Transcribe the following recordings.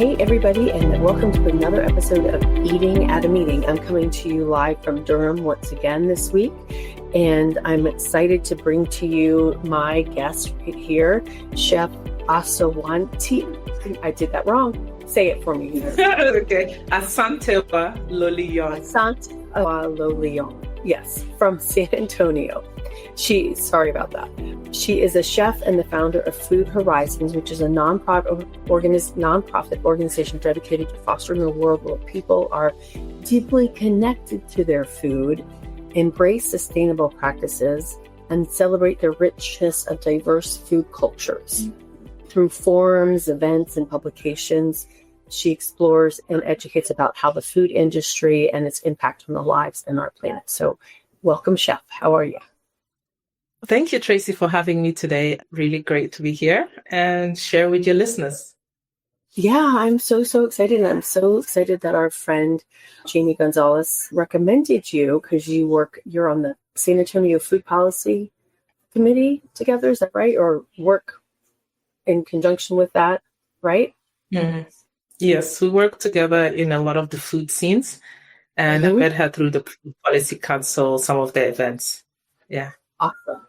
Hey, everybody, and welcome to another episode of Eating at a Meeting. I'm coming to you live from Durham once again this week, and I'm excited to bring to you my guest right here, Chef Asantewaa. I did that wrong. Say it for me. Okay. Asantewaa E. Asantewaa E. Yes, from San Antonio. Sorry about that. She is a chef and the founder of Food Horizons, which is a nonprofit organization dedicated to fostering a world where people are deeply connected to their food, embrace sustainable practices, and celebrate the richness of diverse food cultures. Through forums, events, and publications, she explores and educates about how the food industry and its impact on the lives and our planet. So welcome, Chef. How are you? Thank you, Tracy, for having me today. Really great to be here and share with your listeners. Yeah, I'm so excited. And I'm so excited that our friend Jamie Gonzalez recommended you because you're on the San Antonio Food Policy Committee together. Is that right? Or work in conjunction with that, right? Mm-hmm. Yes, we work together in a lot of the food scenes, and I met her through the Food Policy Council, some of the events. Yeah. Awesome.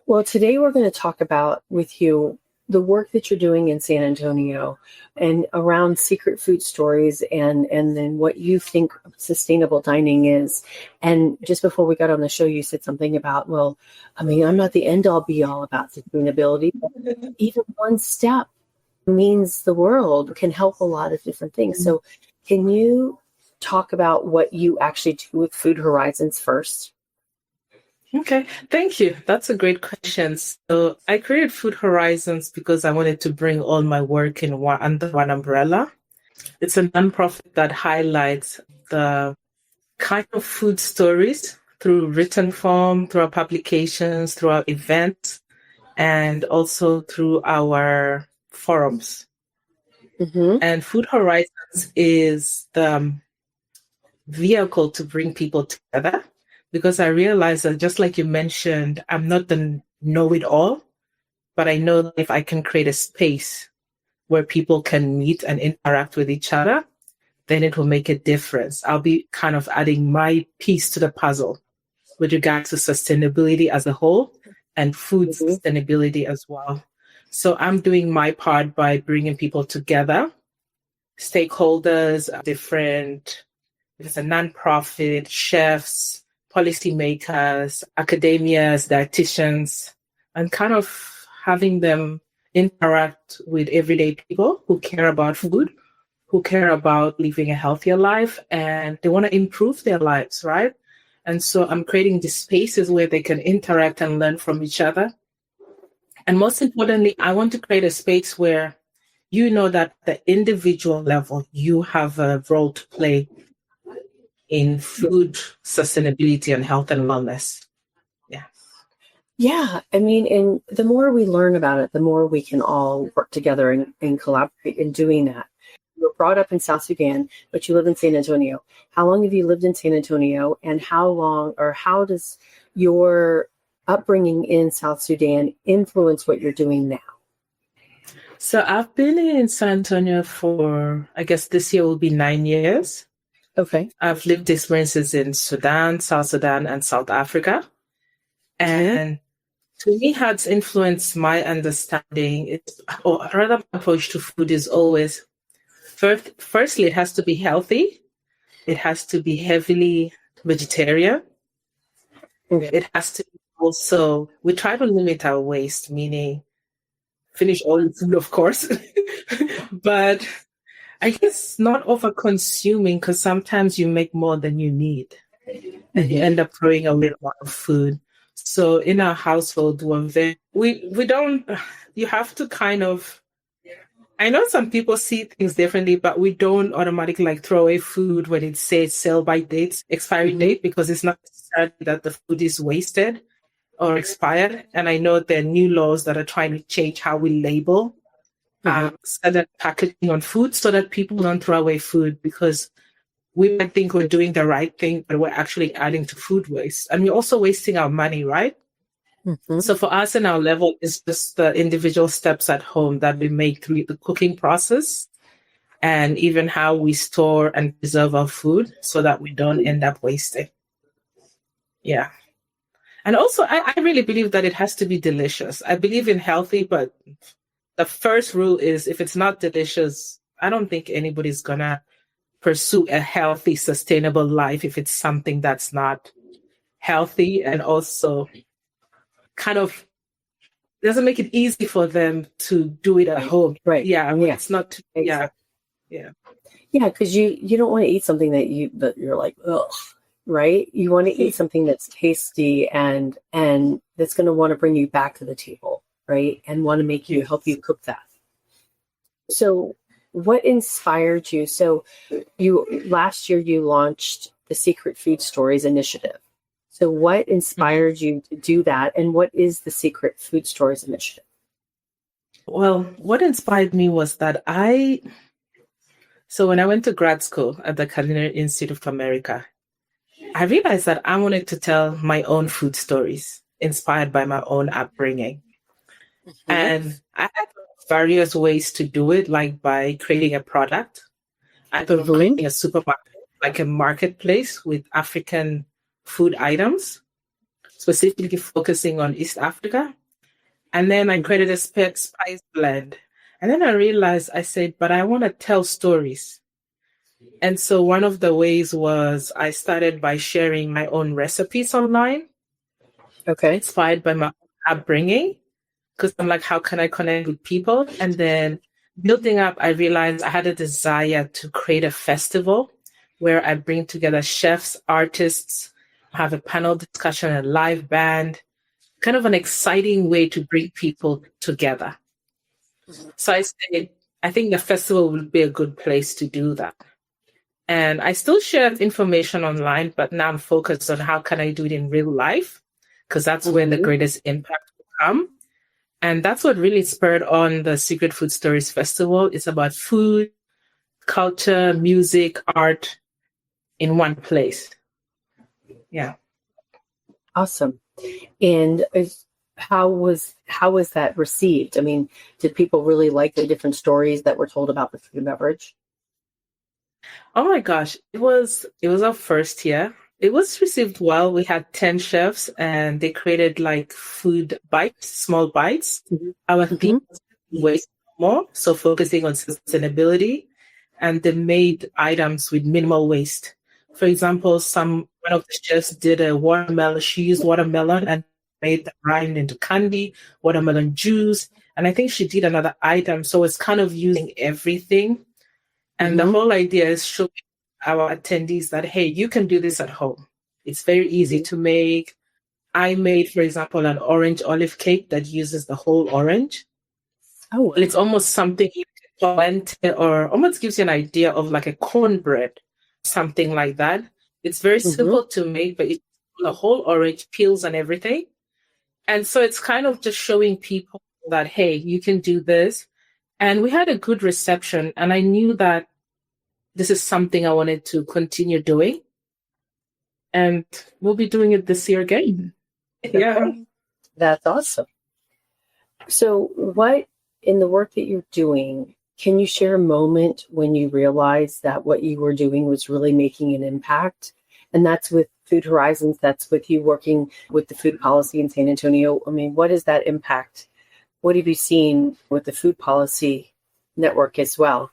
Well, today we're going to talk about with you the work that you're doing in San Antonio and around secret food stories and then what you think sustainable dining is. And just before we got on the show, you said something about, I'm not the end all be all about sustainability, but even one step means the world, can help a lot of different things. So can you talk about what you actually do with Food Horizons first? Okay, thank you. That's a great question. So I created Food Horizons because I wanted to bring all my work under one umbrella. It's a nonprofit that highlights the kind of food stories through written form, through our publications, through our events, and also through our forums. Mm-hmm. And Food Horizons is the vehicle to bring people together. Because I realized that, just like you mentioned, I'm not the know-it-all, but I know that if I can create a space where people can meet and interact with each other, then it will make a difference. I'll be kind of adding my piece to the puzzle with regards to sustainability as a whole and food sustainability as well. So I'm doing my part by bringing people together, stakeholders, it's a nonprofit, chefs, policymakers, academias, dietitians, and kind of having them interact with everyday people who care about food, who care about living a healthier life, and they want to improve their lives, right? And so I'm creating these spaces where they can interact and learn from each other. And most importantly, I want to create a space where you know that at the individual level, you have a role to play in food sustainability and health and wellness. Yeah. Yeah. I mean, and the more we learn about it, the more we can all work together and collaborate in doing that. You were brought up in South Sudan, but you live in San Antonio. How long have you lived in San Antonio, and how does your upbringing in South Sudan influence what you're doing now? So I've been in San Antonio for, I guess this year will be 9 years. Okay. I've lived experiences in Sudan, South Sudan, and South Africa. And to me, how it's influenced my understanding, or rather my approach to food is always, firstly, it has to be healthy. It has to be heavily vegetarian. Okay. It has to be also, we try to limit our waste, meaning finish all the food, of course, but I guess not over consuming, because sometimes you make more than you need and you end up throwing away a lot of food. So in our household, you have to kind of, I know some people see things differently, but we don't automatically throw away food when it says sell by date, expiry date, because it's not necessarily that the food is wasted or expired. And I know there are new laws that are trying to change how we label standard packaging on food so that people don't throw away food, because we might think we're doing the right thing, but we're actually adding to food waste. And we're also wasting our money, right? Mm-hmm. So for us in our level, it's just the individual steps at home that we make through the cooking process and even how we store and preserve our food so that we don't end up wasting. Yeah. And also, I really believe that it has to be delicious. I believe in healthy, but the first rule is if it's not delicious, I don't think anybody's going to pursue a healthy, sustainable life if it's something that's not healthy and also kind of doesn't make it easy for them to do it at home. Right. Yeah. Yeah. It's not, Exactly. Yeah. Yeah, because you don't want to eat something that you're like, ugh, right? You want to eat something that's tasty and that's going to want to bring you back to the table, right? And want to make you help you cook that. So, what inspired you? So, last year you launched the Secret Food Stories initiative. So, what inspired you to do that, and what is the Secret Food Stories initiative? Well, what inspired me was that so when I went to grad school at the Culinary Institute of America, I realized that I wanted to tell my own food stories inspired by my own upbringing. Mm-hmm. And I had various ways to do it, like by creating a product. I thought of creating a supermarket, like a marketplace with African food items, specifically focusing on East Africa. And then I created a spice blend. And then I realized, I said, but I want to tell stories. And so one of the ways was I started by sharing my own recipes online. Okay. Inspired by my upbringing. Because I'm like, how can I connect with people? And then building up, I realized I had a desire to create a festival where I bring together chefs, artists, have a panel discussion, a live band, kind of an exciting way to bring people together. So I said, I think the festival would be a good place to do that. And I still share information online, but now I'm focused on how can I do it in real life, because that's where the greatest impact will come. And that's what really spurred on the Secret Food Stories Festival. It's about food, culture, music, art in one place. Yeah. Awesome. And how was that received? I mean, did people really like the different stories that were told about the food and beverage? Oh my gosh, it was our first year. It was received well. We had 10 chefs and they created like food bites, small bites. Mm-hmm. Our theme was waste more, so focusing on sustainability, and they made items with minimal waste. For example, one of the chefs did a watermelon. She used watermelon and made the rind into candy, watermelon juice. And I think she did another item. So it's kind of using everything. And the whole idea is showing our attendees that, hey, you can do this at home. It's very easy to make. I made, for example, an orange olive cake that uses the whole orange. Oh, well, it's almost something you can blend, or almost gives you an idea of like a cornbread, something like that. It's very simple to make, but it's the whole orange, peels and everything. And so it's kind of just showing people that, hey, you can do this. And we had a good reception. And I knew that this is something I wanted to continue doing. And we'll be doing it this year again. Yeah. That's awesome. So what in the work that you're doing, can you share a moment when you realized that what you were doing was really making an impact? And that's with Food Horizons, that's with you working with the food policy in San Antonio. I mean, what is that impact? What have you seen with the food policy network as well,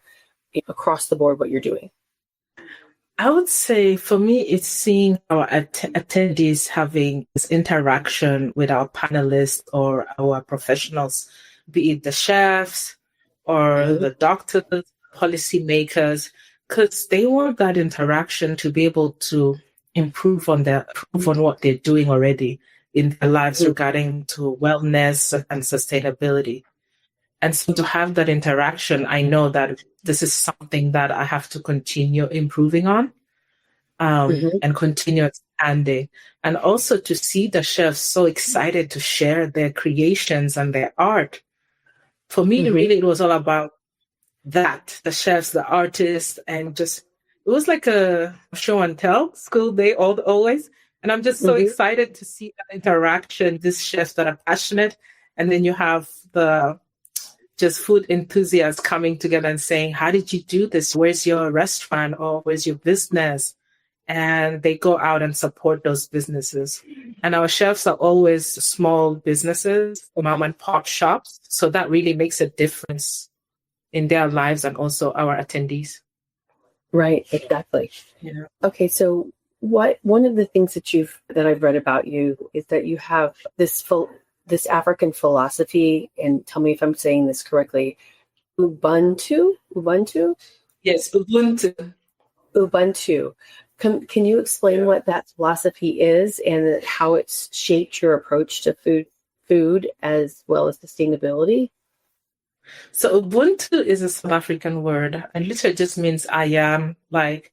across the board, what you're doing? I would say for me, it's seeing our attendees having this interaction with our panelists or our professionals, be it the chefs or the doctors, policymakers, because they want that interaction to be able to improve on what they're doing already in their lives regarding to wellness and sustainability. And so to have that interaction, I know that this is something that I have to continue improving on and continue expanding. And also to see the chefs so excited to share their creations and their art. For me, really, it was all about that, the chefs, the artists, and just, it was like a show and tell school day always. And I'm just so excited to see that interaction, these chefs that are passionate. And then you have the just food enthusiasts coming together and saying, how did you do this? Where's your restaurant or where's your business? And they go out and support those businesses. And our chefs are always small businesses, mom and pop shops. So that really makes a difference in their lives and also our attendees. Right, exactly. Yeah. Okay, so one of the things that I've read about you is that you have this African philosophy, and tell me if I'm saying this correctly, Ubuntu? Yes, Ubuntu. Ubuntu. Can you explain what that philosophy is and how it's shaped your approach to food as well as sustainability? So Ubuntu is a South African word, and literally just means I am, like,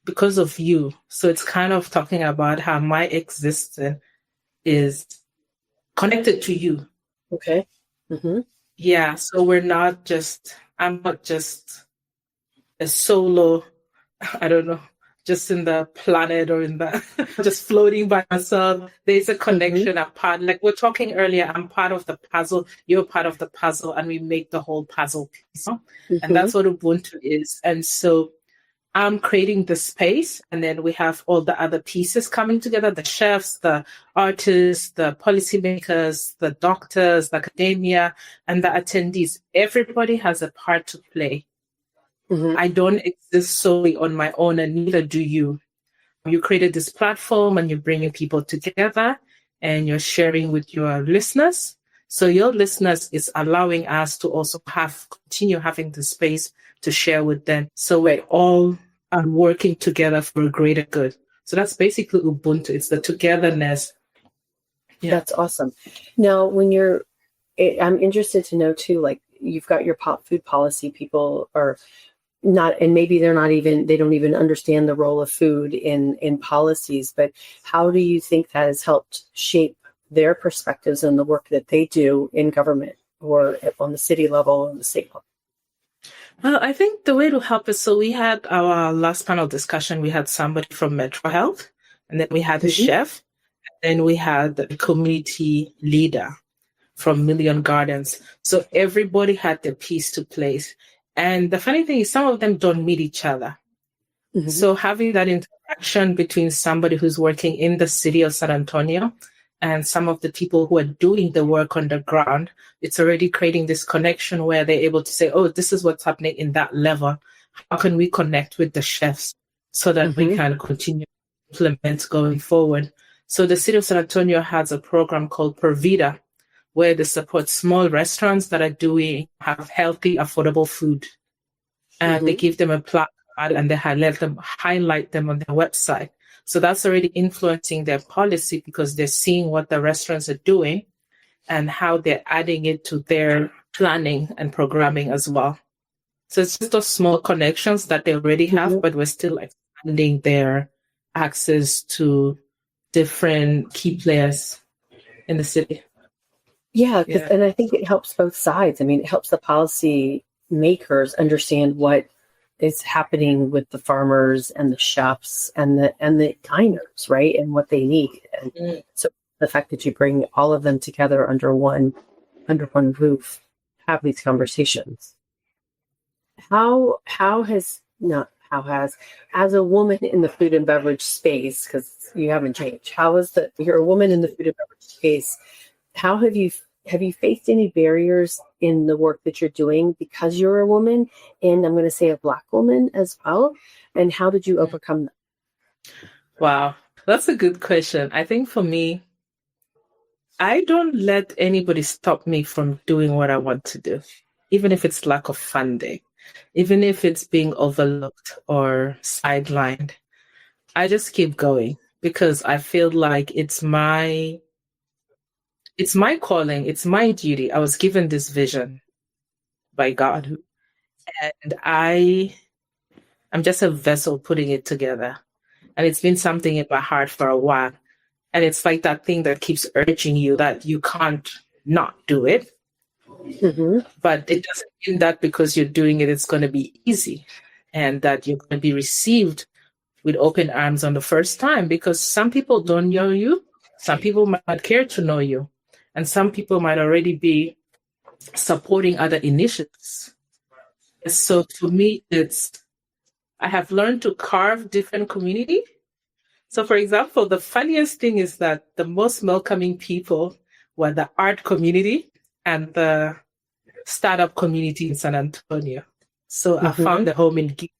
because of you. So it's kind of talking about how my existence is connected to you. Okay. Mm-hmm. Yeah. So I'm not just a solo, I don't know, just in the planet or in the, just floating by myself. There's a connection, a part, like we're talking earlier, I'm part of the puzzle, you're part of the puzzle, and we make the whole puzzle piece. And that's what Ubuntu is. And so I'm creating the space, and then we have all the other pieces coming together, the chefs, the artists, the policymakers, the doctors, the academia, and the attendees. Everybody has a part to play. I don't exist solely on my own, and neither do you. You created this platform and you're bringing people together and you're sharing with your listeners. So your listeners is allowing us to also continue having the space to share with them. So we're all working together for a greater good. So that's basically Ubuntu. It's the togetherness. Yeah. That's awesome. Now, I'm interested to know too, like you've got your food policy people are not, and maybe they don't even understand the role of food in policies, but how do you think that has helped shape their perspectives and the work that they do in government or on the city level and the state level? Well, I think the way to help is, so we had our last panel discussion, we had somebody from Metro Health, and then we had a chef, and then we had a community leader from Million Gardens. So everybody had their piece to play. And the funny thing is, some of them don't meet each other. So having that interaction between somebody who's working in the city of San Antonio and some of the people who are doing the work on the ground, it's already creating this connection where they're able to say, oh, this is what's happening in that level. How can we connect with the chefs so that we can continue to implement going forward? So the city of San Antonio has a program called Provida, where they support small restaurants that have healthy, affordable food. And they give them a placard and they highlight them on their website. So that's already influencing their policy because they're seeing what the restaurants are doing and how they're adding it to their planning and programming as well. So it's just those small connections that they already have, but we're still expanding their access to different key players in the city. Yeah, and I think it helps both sides. I mean, it helps the policy makers understand what is happening with the farmers and the chefs and the diners, right? And what they need. And so the fact that you bring all of them together under one roof, have these conversations. As a woman in the food and beverage space, because you haven't changed, you're a woman in the food and beverage space, how have you faced any barriers in the work that you're doing because you're a woman, and I'm going to say a Black woman as well? And how did you overcome that? Wow, that's a good question. I think for me, I don't let anybody stop me from doing what I want to do, even if it's lack of funding, even if it's being overlooked or sidelined. I just keep going because I feel like it's my calling. It's my duty. I was given this vision by God, and I'm just a vessel putting it together. And it's been something in my heart for a while. And it's like that thing that keeps urging you that you can't not do it. But it doesn't mean that because you're doing it, it's going to be easy and that you're going to be received with open arms on the first time, because some people don't know you. Some people might not care to know you. And some people might already be supporting other initiatives. So to me, I have learned to carve different community. So for example, the funniest thing is that the most welcoming people were the art community and the startup community in San Antonio. So I found a home in Geek,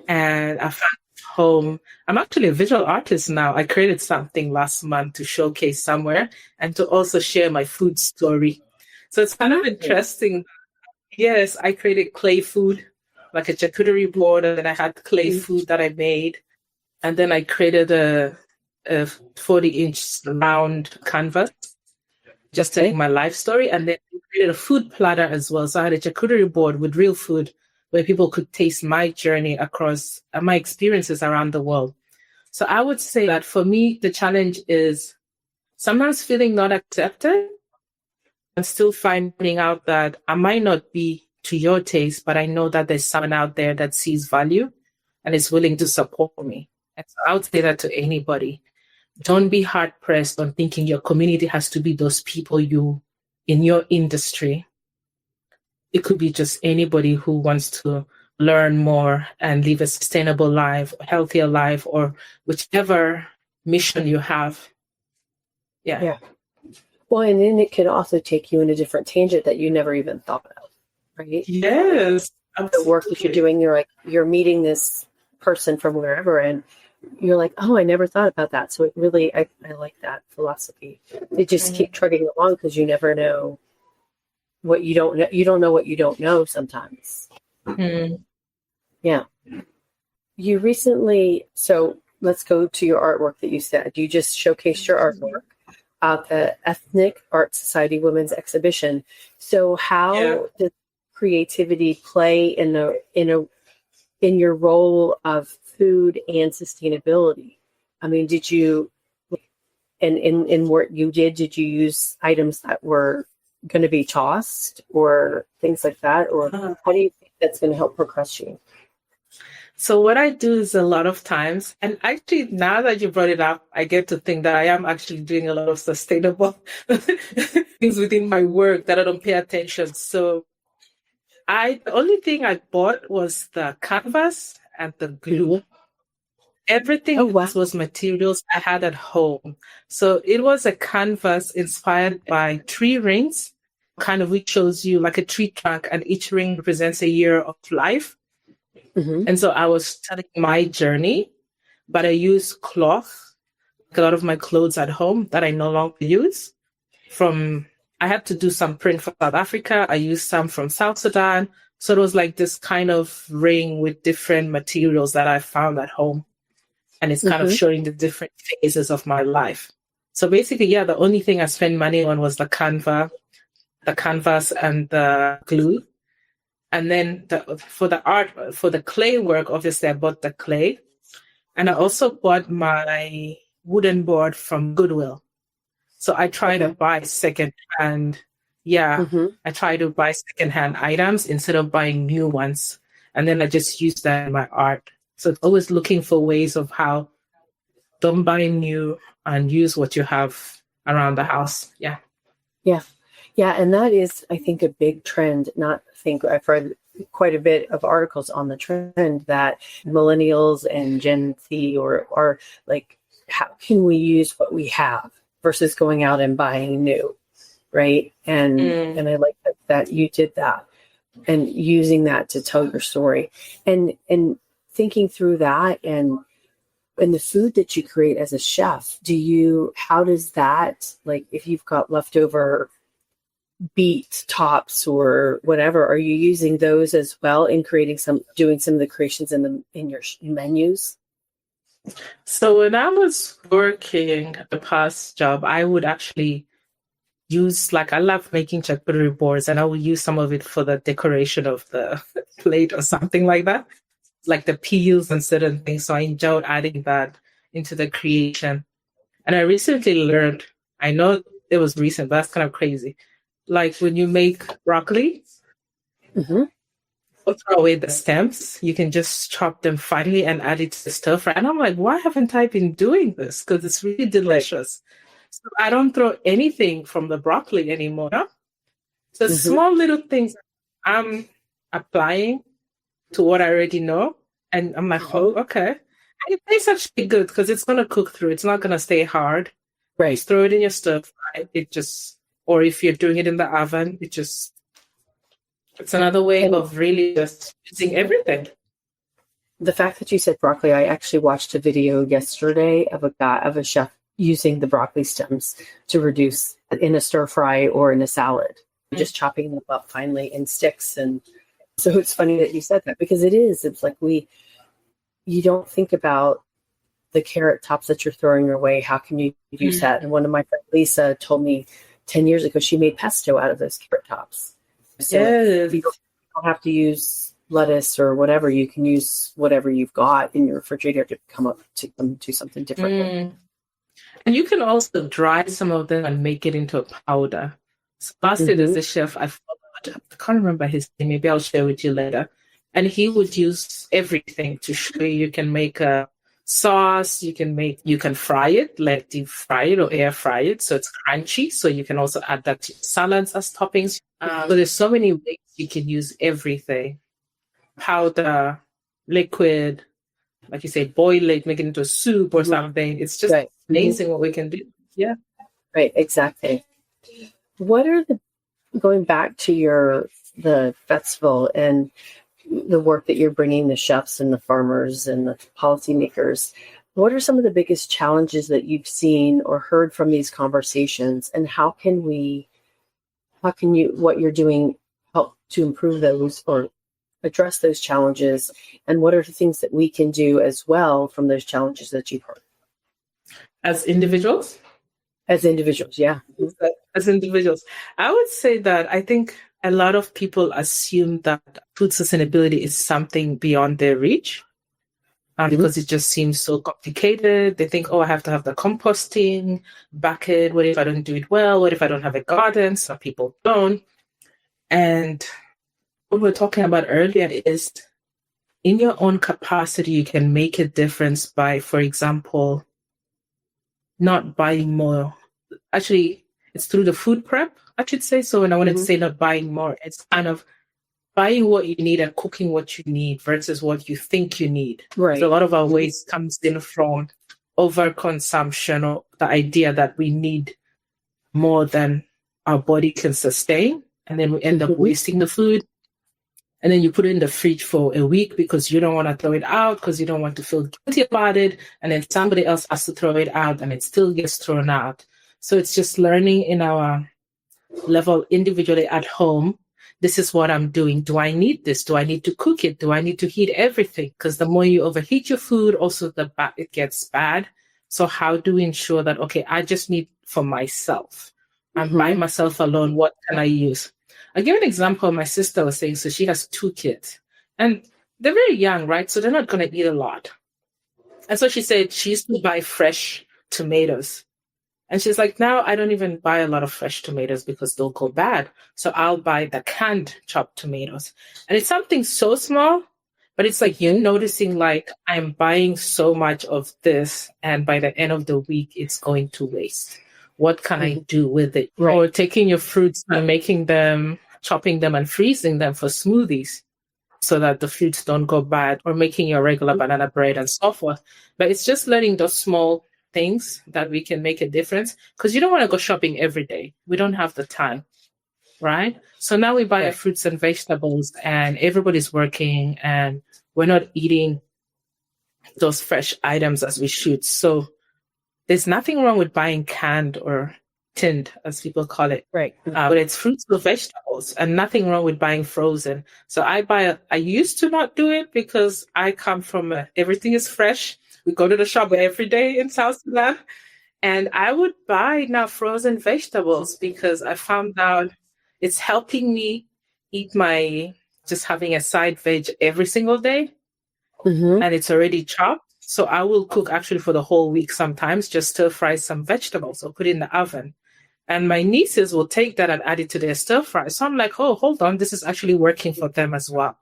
and I found a home. I'm actually a visual artist now. I created something last month to showcase somewhere and to also share my food story. So it's kind of interesting. Yes, I created clay food, like a charcuterie board, and then I had clay food that I made. And then I created a 40-inch round canvas, just telling my life story. And then I created a food platter as well. So I had a charcuterie board with real food where people could taste my journey across my experiences around the world. So I would say that for me, the challenge is sometimes feeling not accepted and still finding out that I might not be to your taste, but I know that there's someone out there that sees value and is willing to support me. And so I would say that to anybody. Don't be hard pressed on thinking your community has to be those people in your industry. It could be just anybody who wants to learn more and live a sustainable life, a healthier life, or whichever mission you have. Yeah. Well, and then it can also take you in a different tangent that you never even thought of, right? Yes. The work that you're doing, you're meeting this person from wherever, and you're like, oh, I never thought about that. So it really, I like that philosophy. They just keep trucking along because you never know what you don't know. You don't know what you don't know sometimes. Yeah. You recently, so let's go to your artwork that you said. You just showcased your artwork at the Ethnic Art Society Women's Exhibition. So how does creativity play in your role of food and sustainability? I mean, did you, in what you did you use items that were going to be tossed or things like that? Or how do you think that's going to help progress you? So what I do is a lot of times, and actually now that you brought it up, I get to think that I am actually doing a lot of sustainable things within my work that I don't pay attention. So the only thing I bought was the canvas and the glue. Everything else was materials I had at home. So it was a canvas inspired by 3 rings, kind of which shows you like a tree trunk, and each ring represents a year of life. And so I was telling my journey, but I used cloth, like a lot of my clothes at home that I no longer use. I had to do some print for South Africa. I used some from South Sudan. So it was like this kind of ring with different materials that I found at home. And it's kind of showing the different phases of my life. So basically, the only thing I spent money on was the canvas and the glue. And then for the clay work, obviously I bought the clay. And I also bought my wooden board from Goodwill. So I try to buy secondhand. I try to buy secondhand items instead of buying new ones. And then I just use that in my art. So it's always looking for ways of how don't buy new and use what you have around the house. Yeah. And that is, I think, a big trend. I've read quite a bit of articles on the trend that millennials and Gen Z are like, how can we use what we have versus going out and buying new, right? And I like that you did that and using that to tell your story and thinking through that and the food that you create as a chef. How does that, like, if you've got leftover beet tops or whatever, are you using those as well in doing some of the creations in your menus? So when I was working the past job, I would actually use, I love making charcuterie boards, and I would use some of it for the decoration of the plate or something like that, like the peels and certain things. So I enjoyed adding that into the creation. And I recently learned, I know it was recent, but that's kind of crazy. Like when you make broccoli, don't throw away the stems. You can just chop them finely and add it to the stir fry. And I'm like, why haven't I been doing this? Because it's really delicious. So I don't throw anything from the broccoli anymore. So small little things I'm applying to what I already know. And I'm like, oh, okay. And it tastes actually good because it's going to cook through. It's not going to stay hard. Right. Just throw it in your stir fry. It just, or if you're doing it in the oven, it's another way of really just using everything. The fact that you said broccoli, I actually watched a video yesterday of a chef using the broccoli stems to reduce in a stir fry or in a salad, just chopping them up finely in sticks. And so it's funny that you said that because it's like you don't think about the carrot tops that you're throwing away. How can you use that? And one of my friends, Lisa, told me 10 years ago, she made pesto out of those carrot tops. So you don't have to use lettuce or whatever. You can use whatever you've got in your refrigerator to come up to something different. And you can also dry some of them and make it into a powder. So Basit is the chef I followed. I can't remember his name. Maybe I'll share with you later. And he would use everything to show you can make a sauce. You can fry it, like deep fry it or air fry it, so it's crunchy. So you can also add that to salads as toppings. So there's so many ways you can use everything. Powder, liquid, like you say, boil it, make it into a soup or something. It's just amazing what we can do. Yeah. Right, exactly. What are going back to the festival and the work that you're bringing the chefs and the farmers and the policymakers, what are some of the biggest challenges that you've seen or heard from these conversations, and how can what you're doing help to improve those or address those challenges, and what are the things that we can do as well from those challenges that you've heard? As individuals? As individuals, yeah. As individuals. I would say that I think a lot of people assume that food sustainability is something beyond their reach because it just seems so complicated. They think, I have to have the composting bucket. What if I don't do it well? What if I don't have a garden? Some people don't. And what we were talking about earlier is in your own capacity, you can make a difference by, for example, not buying more. Actually, it's through the food prep, I should say. So when I wanted to say not buying more, it's kind of buying what you need and cooking what you need versus what you think you need. Right. So a lot of our waste comes in from overconsumption or the idea that we need more than our body can sustain. And then we end up wasting the food. And then you put it in the fridge for a week because you don't want to throw it out, because you don't want to feel guilty about it. And then somebody else has to throw it out and it still gets thrown out. So it's just learning in our level individually at home. This is what I'm doing. Do I need this? Do I need to cook it? Do I need to heat everything? Because the more you overheat your food, also it gets bad. So how do we ensure that, okay, I just need for myself. I'm by myself alone. What can I use? I'll give an example. My sister was saying, so she has 2 kids and they're very young, right? So they're not going to eat a lot. And so she said she used to buy fresh tomatoes. And she's like, now I don't even buy a lot of fresh tomatoes because they'll go bad. So I'll buy the canned chopped tomatoes. And it's something so small, but it's like you're noticing like I'm buying so much of this. And by the end of the week, it's going to waste. What can I do with it? Right. Or taking your fruits and making them, chopping them and freezing them for smoothies so that the fruits don't go bad, or making your regular banana bread and so forth. But it's just learning those small things that we can make a difference, because you don't want to go shopping every day. We don't have the time, right? So now we buy our fruits and vegetables and everybody's working and we're not eating those fresh items as we should. So there's nothing wrong with buying canned or tinned, as people call it. Right. But it's fruits or vegetables, and nothing wrong with buying frozen. So I used to not do it because I come from everything is fresh. We go to the shop every day in South Sudan. And I would buy now frozen vegetables because I found out it's helping me eat just having a side veg every single day. And it's already chopped. So I will cook actually for the whole week sometimes, just stir fry some vegetables or put it in the oven. And my nieces will take that and add it to their stir fry. So I'm like, oh, hold on, this is actually working for them as well.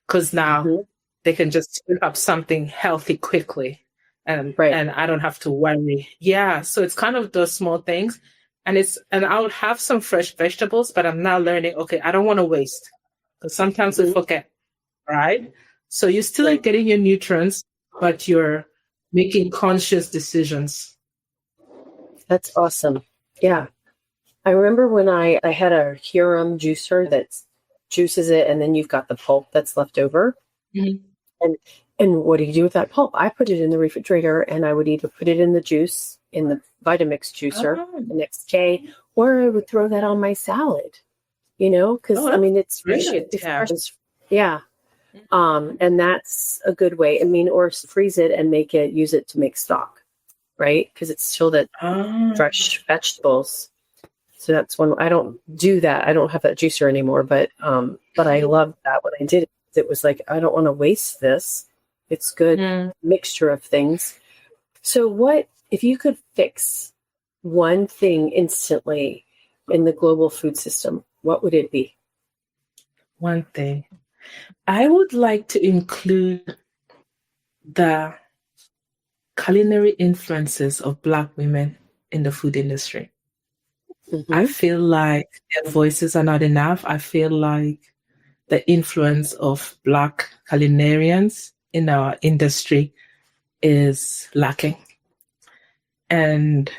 Because now they can just whip up something healthy quickly. And I don't have to worry. Yeah. So it's kind of those small things. And I would have some fresh vegetables, but I'm now learning, okay, I don't want to waste because sometimes we forget, right? So you're still getting your nutrients, but you're making conscious decisions. That's awesome. Yeah. I remember when I had a juicer that juices it, and then you've got the pulp that's left over. Mm-hmm. And what do you do with that pulp? I put it in the refrigerator, and I would either put it in the juice, in the Vitamix juicer the next day, or I would throw that on my salad, because it's really yeah. And that's a good way. I mean, or freeze it and use it to make stock, right? Because it's still that fresh vegetables. So that's one. I don't do that. I don't have that juicer anymore, but I love that when I did it. It was like, I don't want to waste this. It's good mixture of things. So what, if you could fix one thing instantly in the global food system, what would it be? One thing. I would like to include the culinary influences of Black women in the food industry. Mm-hmm. I feel like their voices are not enough. I feel like the influence of Black culinarians in our industry is lacking. And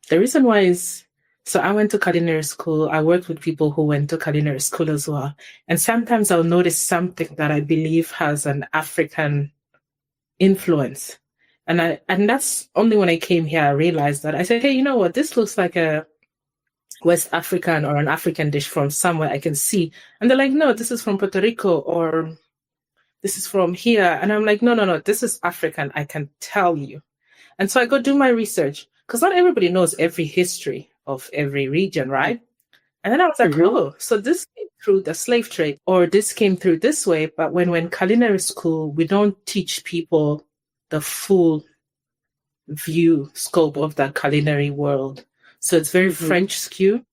the reason why is, so I went to culinary school. I worked with people who went to culinary school as well. And sometimes I'll notice something that I believe has an African influence. And that's only when I came here, I realized that. I said, hey, you know what? This looks like a West African or an African dish from somewhere I can see. And they're like, no, this is from Puerto Rico or this is from here. And I'm like, no, this is African. I can tell you. And so I go do my research because not everybody knows every history of every region, right? And then I was like, oh, so this came through the slave trade or this came through this way. But when we're in culinary school, we don't teach people the full scope of that culinary world. So it's very French skew.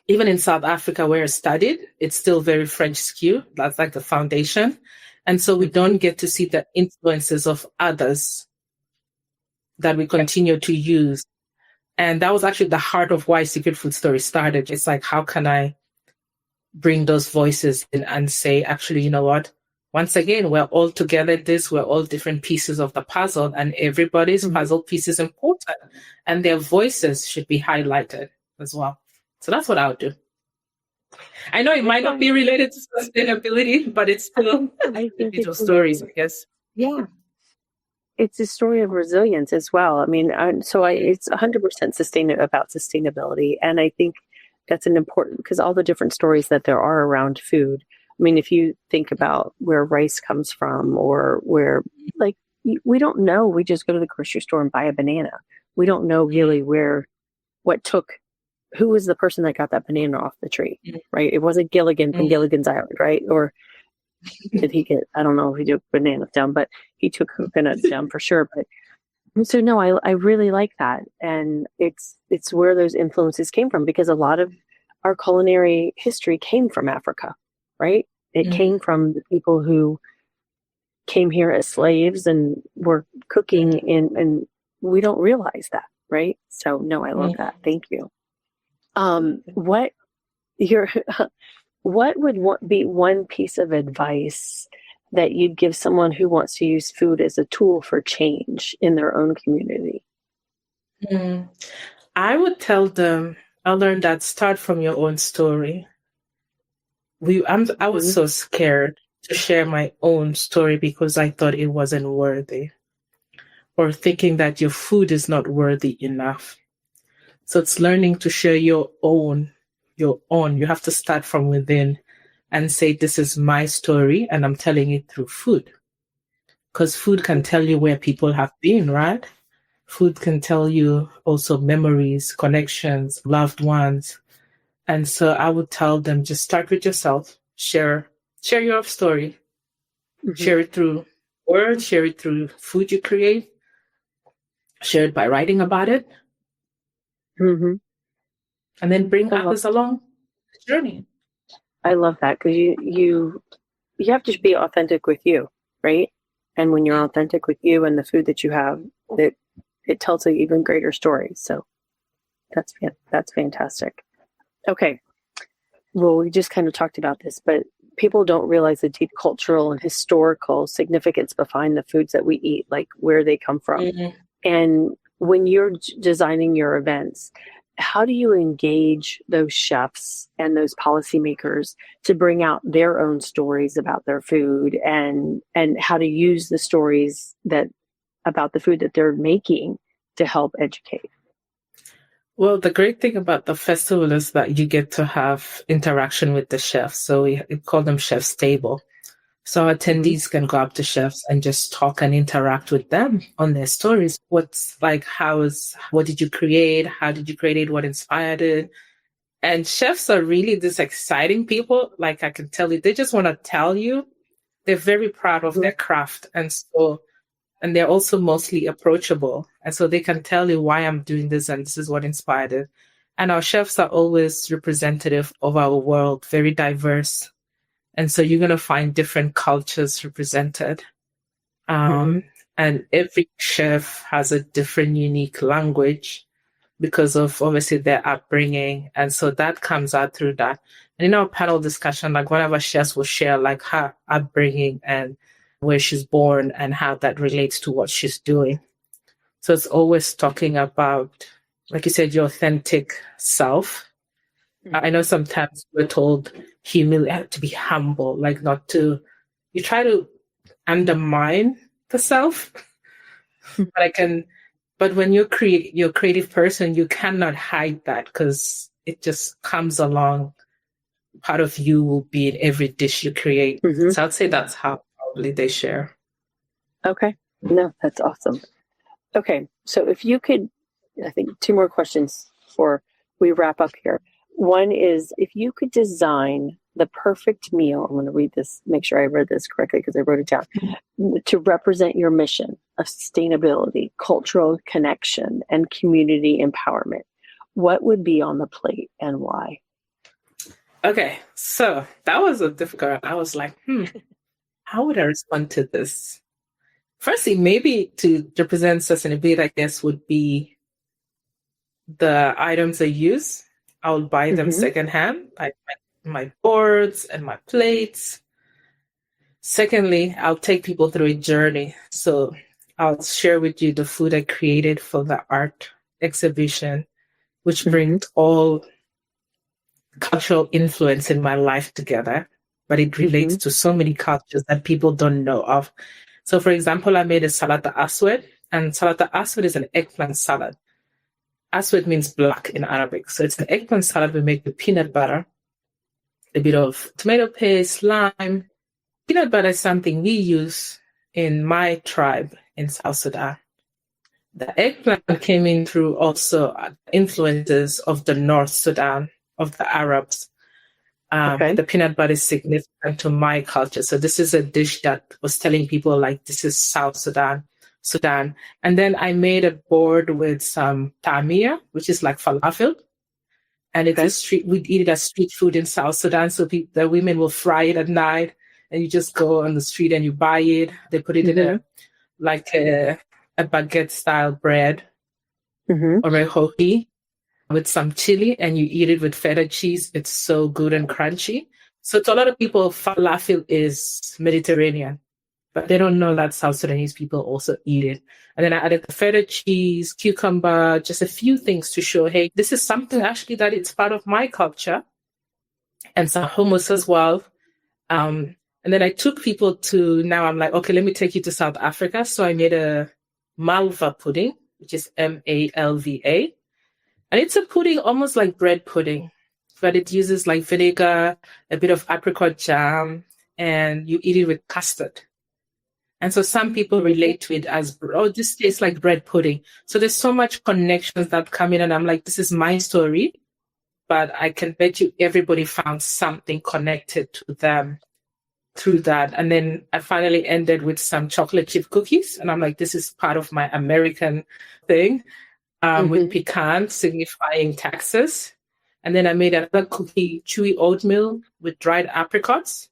Even in South Africa, where I studied, it's still very French skew. That's like the foundation. And so we don't get to see the influences of others that we continue to use. And that was actually the heart of why Secret Food Story started. It's like, how can I bring those voices in and say, actually, you know what? Once again, we're all together we're all different pieces of the puzzle, and everybody's puzzle piece is important, and their voices should be highlighted as well. So that's what I would do. I know it might not be related to sustainability, but it's still individual stories, I guess. Yeah. It's a story of resilience as well. I mean, it's 100% about sustainability. And I think that's an important, because all the different stories that there are around food. I mean, if you think about where rice comes from or where, like, we don't know. We just go to the grocery store and buy a banana. We don't know really who was the person that got that banana off the tree, right? It wasn't Gilligan from Gilligan's Island, right? Or did he get, I don't know if he took bananas down, but he took coconuts down for sure. But so no, I really like that. And it's where those influences came from, because a lot of our culinary history came from Africa, right? It came from the people who came here as slaves and were cooking and we don't realize that, right? So no, I love that. Thank you. What would be one piece of advice that you'd give someone who wants to use food as a tool for change in their own community? I would tell them, I learned that start from your own story. I was so scared to share my own story because I thought it wasn't worthy, or thinking that your food is not worthy enough. So it's learning to share your own. You have to start from within and say, this is my story and I'm telling it through food. Because food can tell you where people have been, right? Food can tell you also memories, connections, loved ones. And so I would tell them, just start with yourself, share your story, share it through words, share it through food you create, share it by writing about it. And then bring others along the journey. I love that, because you have to be authentic with you, right? And when you're authentic with you and the food that you have, it tells an even greater story. So That's fantastic. Okay. Well, we just kind of talked about this, but people don't realize the deep cultural and historical significance behind the foods that we eat, like where they come from. Mhm. And when you're designing your events, how do you engage those chefs and those policymakers to bring out their own stories about their food and how to use the stories that about the food that they're making to help educate? Well, the great thing about the festival is that you get to have interaction with the chefs. So we call them chef's table. So attendees can go up to chefs and just talk and interact with them on their stories. What did you create? How did you create it? What inspired it? And chefs are really this exciting people. Like I can tell you, they just want to tell you. They're very proud of their craft. And they're also mostly approachable. And so they can tell you why I'm doing this and this is what inspired it. And our chefs are always representative of our world, very diverse. And so you're going to find different cultures represented. And every chef has a different, unique language because of obviously their upbringing. And so that comes out through that. And in our panel discussion, like one of our chefs will share like her upbringing and where she's born and how that relates to what she's doing. So it's always talking about, like you said, your authentic self. I know sometimes we're told to be humble, like you try to undermine the self. But when you're a creative person, you cannot hide that because it just comes along. Part of you will be in every dish you create. So I'd say that's how probably they share. Okay. No, that's awesome. Okay. So if you could, I think 2 more questions before we wrap up here. One is if you could design the perfect meal, I'm going to read this, make sure I read this correctly because I wrote it down, to represent your mission of sustainability, cultural connection, and community empowerment, what would be on the plate and why? Okay. So that was a difficult one. I was like, how would I respond to this? Firstly, maybe to represent sustainability, I guess, would be the items I use. I would buy them secondhand, like my boards and my plates. Secondly, I'll take people through a journey. So I'll share with you the food I created for the art exhibition, which brings all cultural influence in my life together, but it relates to so many cultures that people don't know of. So, for example, I made a salata aswad, and salata aswad is an eggplant salad. Aswad means black in Arabic. So it's an eggplant salad we make with peanut butter, a bit of tomato paste, lime. Peanut butter is something we use in my tribe in South Sudan. The eggplant came in through also influences of the North Sudan, of the Arabs. The peanut butter is significant to my culture. So this is a dish that was telling people like, this is South Sudan. And then I made a board with some tamia, which is like falafel. And it's we'd eat it as street food in South Sudan. So the women will fry it at night and you just go on the street and you buy it. They put it in a baguette style bread or a hoagie with some chili and you eat it with feta cheese. It's so good and crunchy. So to a lot of people, falafel is Mediterranean, but they don't know that South Sudanese people also eat it. And then I added the feta cheese, cucumber, just a few things to show, hey, this is something actually that it's part of my culture. And some hummus as well. And then I took people to, now I'm like, okay, let me take you to South Africa. So I made a malva pudding, which is Malva. And it's a pudding almost like bread pudding, but it uses like vinegar, a bit of apricot jam, and you eat it with custard. And so some people relate to it as, this tastes like bread pudding. So there's so much connections that come in and I'm like, this is my story, but I can bet you everybody found something connected to them through that. And then I finally ended with some chocolate chip cookies. And I'm like, this is part of my American thing, with pecan signifying Texas. And then I made another cookie, chewy oatmeal with dried apricots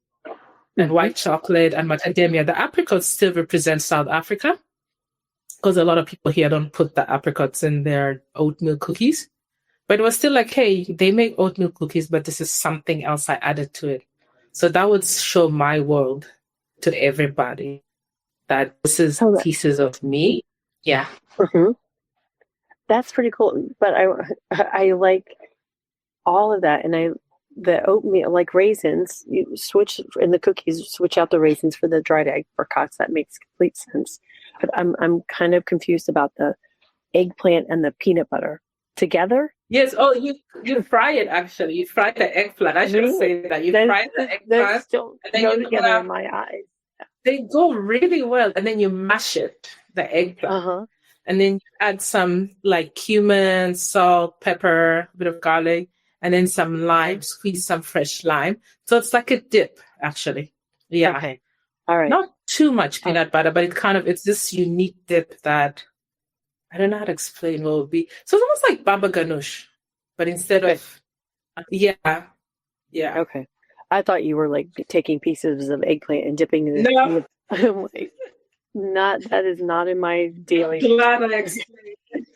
and white chocolate and macadamia. The apricots still represent South Africa because a lot of people here don't put the apricots in their oatmeal cookies. But it was still like, hey, they make oatmeal cookies, but this is something else I added to it. So that would show my world to everybody that this is pieces of me. Yeah. Mm-hmm. That's pretty cool. But I like all of that. And the oatmeal, like raisins, you switch in the cookies, switch out the raisins for the dried apricots. That makes complete sense. But I'm kind of confused about the eggplant and the peanut butter together. Yes. Oh, you fry it actually. You fry the eggplant. I should say that you fry the eggplant. Still and then go together in my eyes. They go really well, and then you mash it, the eggplant, and then you add some like cumin, salt, pepper, a bit of garlic, and then some lime. Squeeze some fresh lime, so it's like a dip actually. Yeah. Okay. All right. Not too much peanut butter, but it's this unique dip that. I don't know how to explain what it would be. So it's almost like baba ganoush, but instead of, yeah. Okay. I thought you were like taking pieces of eggplant and dipping it. No. I'm like, that is not in my daily. Glad I explained.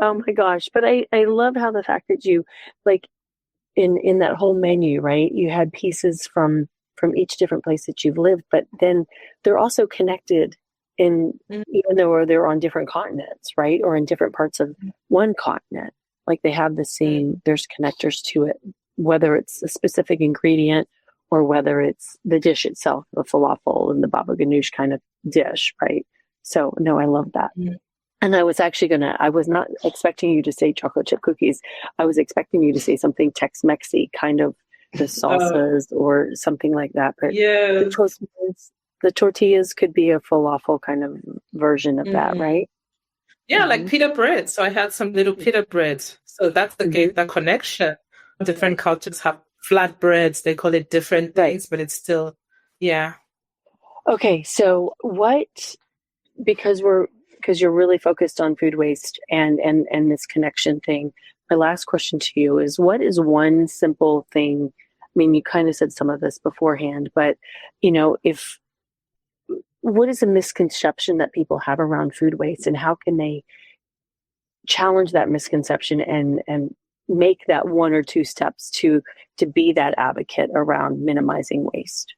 Oh my gosh. But I love how the fact that you, like, in that whole menu, right, you had pieces from each different place that you've lived, but then they're also connected even though they're on different continents, right? Or in different parts of one continent, like they have the same, there's connectors to it, whether it's a specific ingredient or whether it's the dish itself, the falafel and the baba ganoush kind of dish, right? So no, I love that. And I was not expecting you to say chocolate chip cookies. I was expecting you to say something Tex-Mexy, kind of the salsas or something like that. But yeah. The tortillas could be a falafel kind of version of that, right? Yeah, like pita bread. So I had some little pita breads. So that's the connection. Different cultures have flat breads. They call it different things, but it's still, yeah. Okay, so because you're really focused on food waste and this connection thing, my last question to you is, what is one simple thing? I mean, you kind of said some of this beforehand, but what is a misconception that people have around food waste, and how can they challenge that misconception and make that one or two steps to be that advocate around minimizing waste?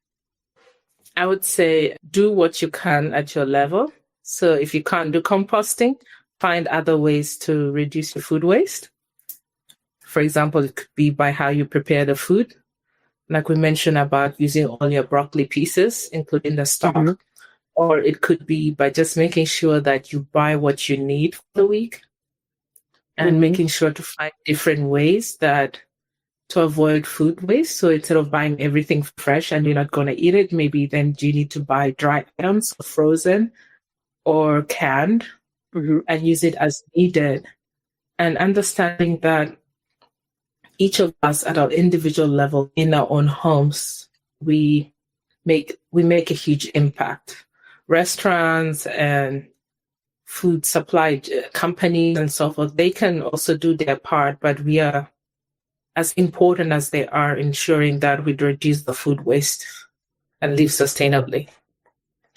I would say do what you can at your level. So if you can't do composting, find other ways to reduce your food waste. For example, it could be by how you prepare the food. Like we mentioned about using all your broccoli pieces, including the stalk. Or it could be by just making sure that you buy what you need for the week and making sure to find different ways to avoid food waste. So instead of buying everything fresh and you're not going to eat it, maybe then you need to buy dry items, frozen or canned, and use it as needed. And understanding that each of us at our individual level in our own homes, we make a huge impact. Restaurants and food supply companies and so forth, they can also do their part, but we are as important as they are ensuring that we reduce the food waste and live sustainably.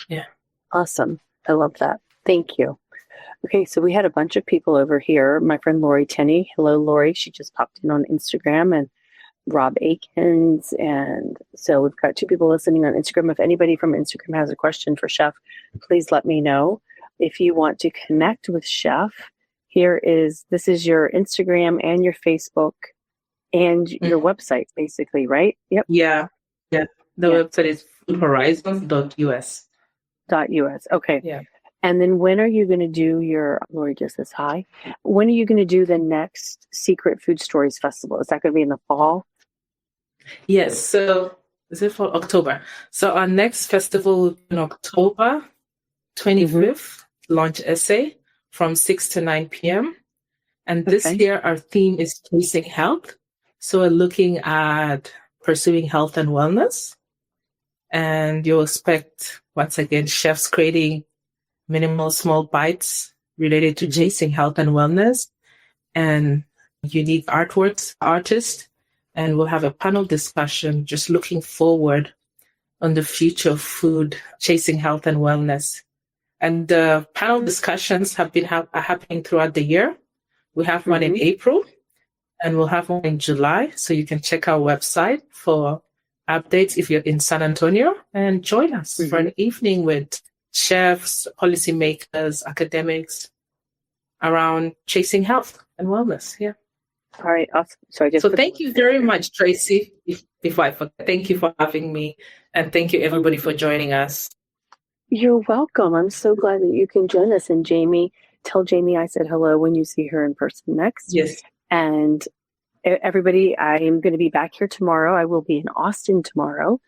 Yeah. Awesome. I love that. Thank you. Okay, so we had a bunch of people over here. My friend Lori Tenney. Hello, Lori. She just popped in on Instagram, and Rob Akins. And so we've got two people listening on Instagram. If anybody from Instagram has a question for Chef, please let me know. If you want to connect with Chef, this is your Instagram and your Facebook and your website, basically, right? Yep. Yeah. The website is foodhorizons.us. .us. Okay. Yeah. And then when are you going to do Lori just says hi. When are you going to do the next Secret Food Stories Festival? Is that going to be in the fall? Yes. So is it for October? So our next festival will be in October 25th, launch essay from 6 to 9 p.m. And this year our theme is chasing health. So we're looking at pursuing health and wellness. And you'll expect, once again, chefs creating minimal small bites related to chasing health and wellness, and unique artists. And we'll have a panel discussion just looking forward on the future of food, chasing health and wellness. And the panel discussions are happening throughout the year. We have one in April, and we'll have one in July. So you can check our website for updates if you're in San Antonio, and join us for an evening with chefs, policymakers, academics around chasing health and wellness. Yeah. All right. Awesome. So thank you very much, Tracy. Before I forget, thank you for having me, and thank you everybody for joining us. You're welcome. I'm so glad that you can join us. And Jamie, tell Jamie I said hello when you see her in person next. Yes. And everybody, I'm going to be back here tomorrow. I will be in Austin tomorrow,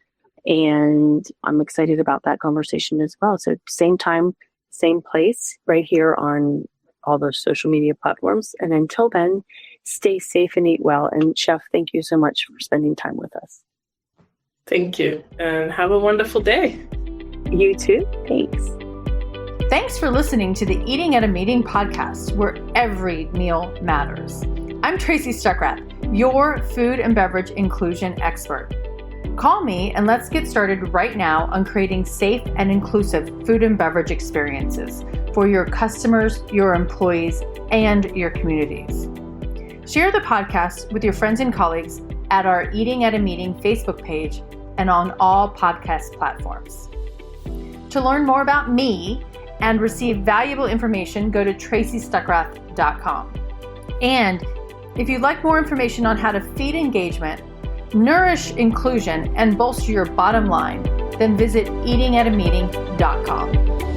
and I'm excited about that conversation as well. So same time, same place, right here on all those social media platforms. And until then, stay safe and eat well. And Chef, thank you so much for spending time with us. Thank you, and have a wonderful day. You too. Thanks. Thanks for listening to the Eating at a Meeting podcast, where every meal matters. I'm Tracy Stuckrath, your food and beverage inclusion expert. Call me and let's get started right now on creating safe and inclusive food and beverage experiences for your customers, your employees, and your communities. Share the podcast with your friends and colleagues at our Eating at a Meeting Facebook page and on all podcast platforms. To learn more about me and receive valuable information, go to tracystuckrath.com. And if you'd like more information on how to feed engagement, nourish inclusion, and bolster your bottom line, then visit eatingatameeting.com.